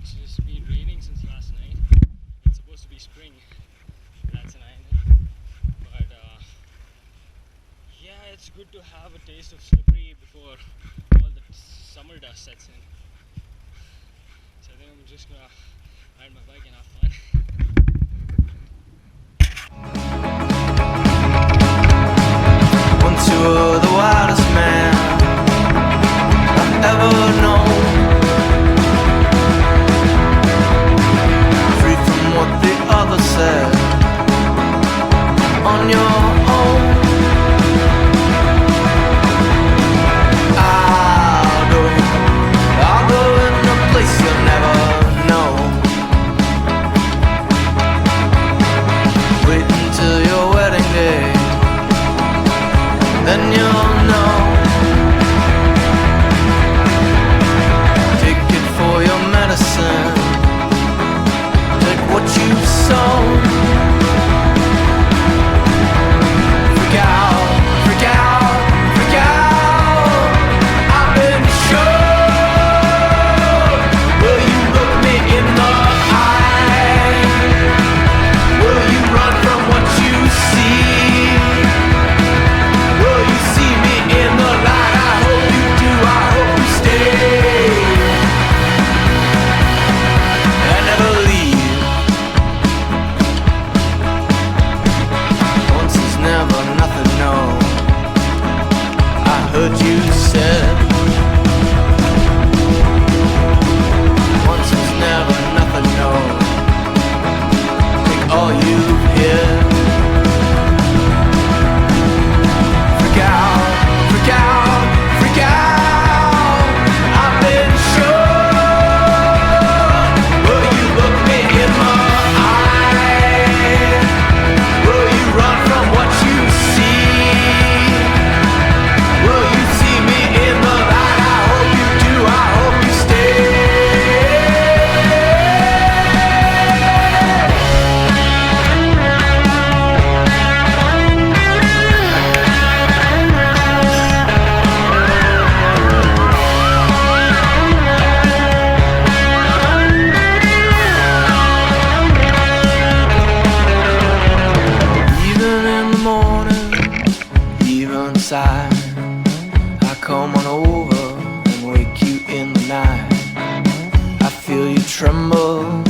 It's just been raining since last night. It's supposed to be spring. That's an island. But yeah, it's good to have a taste of slippery before all the summer dust sets in. So I think I'm just gonna ride my bike and have fun. Once you were the wildest man I've ever known, free from what the others said, on your own. I'll go in a place you'll never know. Wait until your wedding day, then you'll know. Take it for your medicine, take what you've sown. Freak out, freak out, freak out. I've been sure. Will you look me in the eye? Will you run from what you see? Will you see me in the light? I hope you do, I hope you stay and never leave. Once is never nothing, no, I heard you said. Once was never nothing, no, take all you hear. Freak out, freak out, freak out. I've been sure. Will you look me in the eye? Will you run from what you see? Will you see me in the light? I hope you do, I hope you stay. Even in the morning, even inside, I come on over and wake you in the night. I feel you tremble